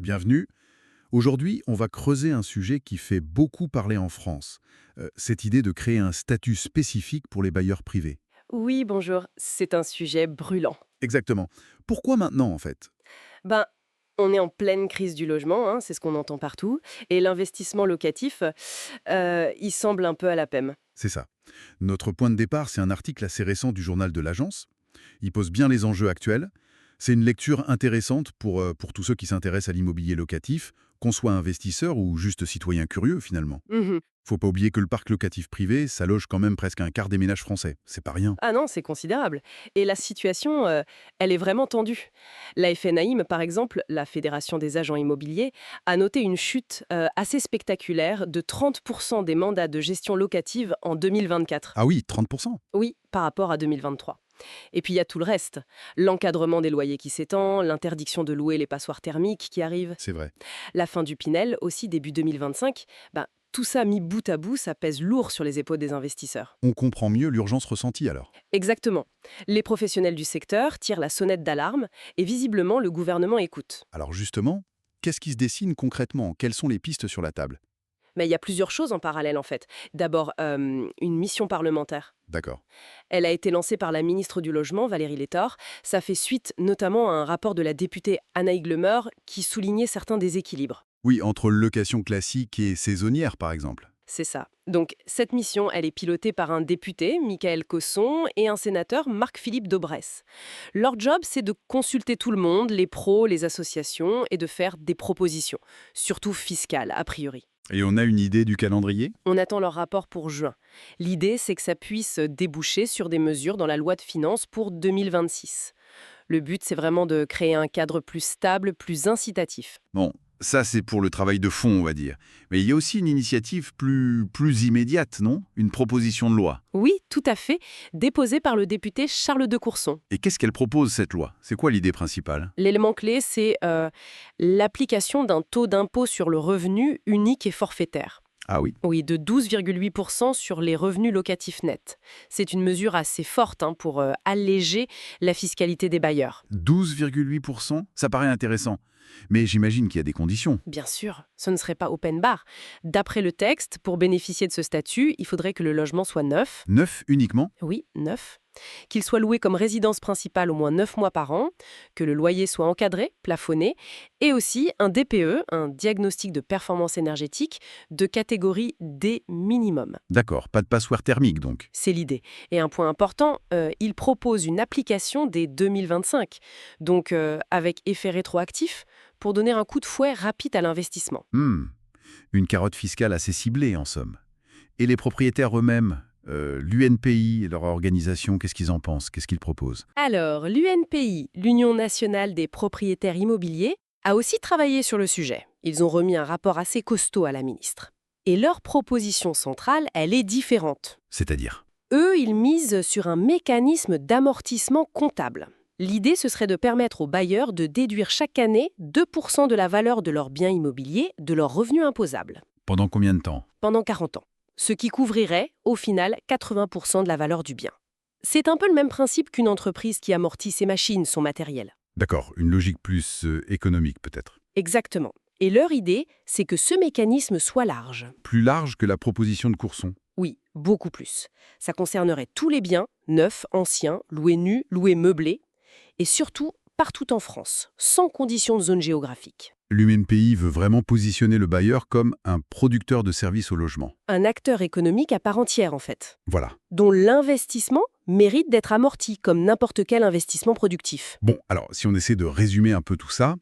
Bienvenue. Aujourd'hui, on va creuser un sujet qui fait beaucoup parler en France. Cette idée de créer un statut spécifique pour les bailleurs privés. Oui, bonjour, c'est un sujet brûlant. Exactement. Pourquoi maintenant, en fait? Ben, on est en pleine crise du logement, hein, c'est ce qu'on entend partout, et l'investissement locatif, il semble un peu à la pème. C'est ça. Notre point de départ, c'est un article assez récent du journal de l'agence. Il pose bien les enjeux actuels. C'est une lecture intéressante pour tous ceux qui s'intéressent à l'immobilier locatif, qu'on soit investisseur ou juste citoyen curieux, finalement. Mhm. Faut pas oublier que le parc locatif privé, ça loge quand même presque un quart des ménages français. C'est pas rien. Ah non, c'est considérable. Et la situation, elle est vraiment tendue. La FNAIM, par exemple, la Fédération des agents immobiliers, a noté une chute assez spectaculaire de 30% des mandats de gestion locative en 2024. Ah oui, 30%. Oui, par rapport à 2023. Et puis il y a tout le reste. L'encadrement des loyers qui s'étend, l'interdiction de louer les passoires thermiques qui arrivent, C'est vrai. la fin du Pinel aussi début 2025. Tout ça mis bout à bout, ça pèse lourd sur les épaules des investisseurs. On comprend mieux l'urgence ressentie alors. Exactement. Les professionnels du secteur tirent la sonnette d'alarme et visiblement le gouvernement écoute. Alors justement, qu'est-ce qui se dessine concrètement? Quelles sont les pistes sur la table? Mais il y a plusieurs choses en parallèle en fait. D'abord, une mission parlementaire. D'accord. Elle a été lancée par la ministre du Logement, Valérie Létord. Ça fait suite notamment à un rapport de la députée Anaïg Lemer qui soulignait certains déséquilibres. Oui, entre location classique et saisonnière, par exemple. C'est ça. Donc, cette mission, elle est pilotée par un député, Michael Cosson, et un sénateur, Marc-Philippe Daubresse. Leur job, c'est de consulter tout le monde, les pros, les associations, et de faire des propositions, surtout fiscales, a priori. Et on a une idée du calendrier? On attend leur rapport pour juin. L'idée, c'est que ça puisse déboucher sur des mesures dans la loi de finances pour 2026. Le but, c'est vraiment de créer un cadre plus stable, plus incitatif. Bon, ça c'est pour le travail de fond, on va dire. Mais il y a aussi une initiative plus immédiate, non? Une proposition de loi. Oui, tout à fait, déposé par le député Charles de Courson. Et qu'est-ce qu'elle propose, cette loi? C'est quoi l'idée principale? L'élément clé, c'est l'application d'un taux d'impôt sur le revenu unique et forfaitaire. Ah oui. Oui, de 12,8% sur les revenus locatifs nets. C'est une mesure assez forte pour alléger la fiscalité des bailleurs. 12,8%? Ça paraît intéressant. Mais j'imagine qu'il y a des conditions. Bien sûr, ce ne serait pas open bar. D'après le texte, pour bénéficier de ce statut, il faudrait que le logement soit neuf. 9 uniquement? Oui, neuf. Qu'il soit loué comme résidence principale au moins 9 mois par an, que le loyer soit encadré, plafonné, et aussi un DPE, un diagnostic de performance énergétique, de catégorie D minimum. D'accord, pas de passoire thermique donc. C'est l'idée. Et un point important, il propose une application dès 2025, donc avec effet rétroactif, pour donner un coup de fouet rapide à l'investissement. Une carotte fiscale assez ciblée, en somme. Et les propriétaires eux-mêmes, l'UNPI et leur organisation, qu'est-ce qu'ils en pensent? Qu'est-ce qu'ils proposent? Alors, l'UNPI, l'Union nationale des propriétaires immobiliers, a aussi travaillé sur le sujet. Ils ont remis un rapport assez costaud à la ministre. Et leur proposition centrale, elle est différente. C'est-à-dire? Eux, ils misent sur un mécanisme d'amortissement comptable. L'idée, ce serait de permettre aux bailleurs de déduire chaque année 2% de la valeur de leurs biens immobiliers de leurs revenus imposables, Pendant combien de temps? pendant 40 ans, ce qui couvrirait, au final, 80% de la valeur du bien. C'est un peu le même principe qu'une entreprise qui amortit ses machines, son matériel. D'accord, une logique plus économique peut-être. Exactement. Et leur idée, c'est que ce mécanisme soit large. Plus large que la proposition de Courson. Oui, beaucoup plus. Ça concernerait tous les biens, neufs, anciens, loués nus, loués meublés, et surtout partout en France, sans condition de zone géographique. L'UMPI veut vraiment positionner le bailleur comme un producteur de services au logement. Un acteur économique à part entière, en fait, Voilà. dont l'investissement mérite d'être amorti comme n'importe quel investissement productif. Bon, alors, si on essaie de résumer un peu tout ça,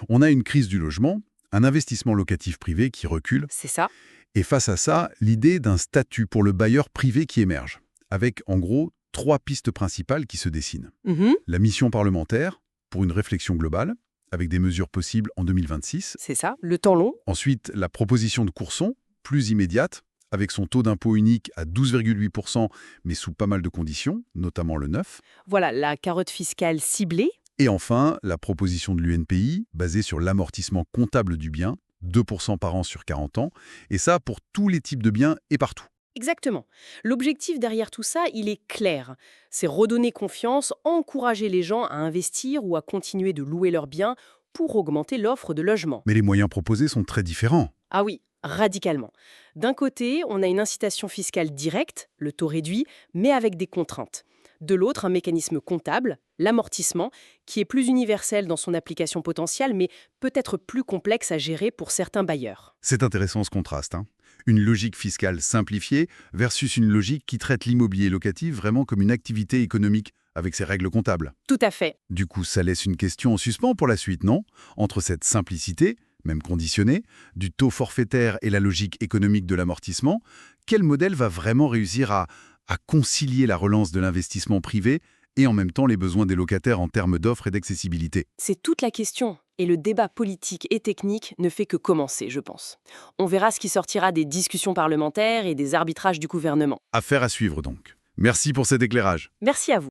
on a une crise du logement, un investissement locatif privé qui recule, C'est ça. et face à ça, l'idée d'un statut pour le bailleur privé qui émerge, avec en gros 3 pistes principales qui se dessinent. Mhm, La mission parlementaire, pour une réflexion globale, avec des mesures possibles en 2026. c'est ça, le temps long. Ensuite, la proposition de Courson, plus immédiate, avec son taux d'impôt unique à 12,8%, mais sous pas mal de conditions, notamment le 9. Voilà, la carotte fiscale ciblée. Et enfin, la proposition de l'UNPI, basée sur l'amortissement comptable du bien, 2% par an sur 40 ans, et ça pour tous les types de biens et partout. Exactement. L'objectif derrière tout ça, il est clair. C'est redonner confiance, encourager les gens à investir ou à continuer de louer leurs biens, pour augmenter l'offre de logements. Mais les moyens proposés sont très différents. Ah oui, radicalement. D'un côté, on a une incitation fiscale directe, le taux réduit, mais avec des contraintes. De l'autre, un mécanisme comptable, l'amortissement, qui est plus universel dans son application potentielle, mais peut-être plus complexe à gérer pour certains bailleurs. C'est intéressant ce contraste, hein. Une logique fiscale simplifiée versus une logique qui traite l'immobilier locatif vraiment comme une activité économique avec ses règles comptables. Tout à fait. Du coup, ça laisse une question en suspens pour la suite, non? Entre cette simplicité, même conditionnée, du taux forfaitaire et la logique économique de l'amortissement, quel modèle va vraiment réussir à concilier la relance de l'investissement privé et en même temps les besoins des locataires en termes d'offres et d'accessibilité? C'est toute la question. Et le débat politique et technique ne fait que commencer, je pense. On verra ce qui sortira des discussions parlementaires et des arbitrages du gouvernement. Affaire à suivre donc. Merci pour cet éclairage. Merci à vous.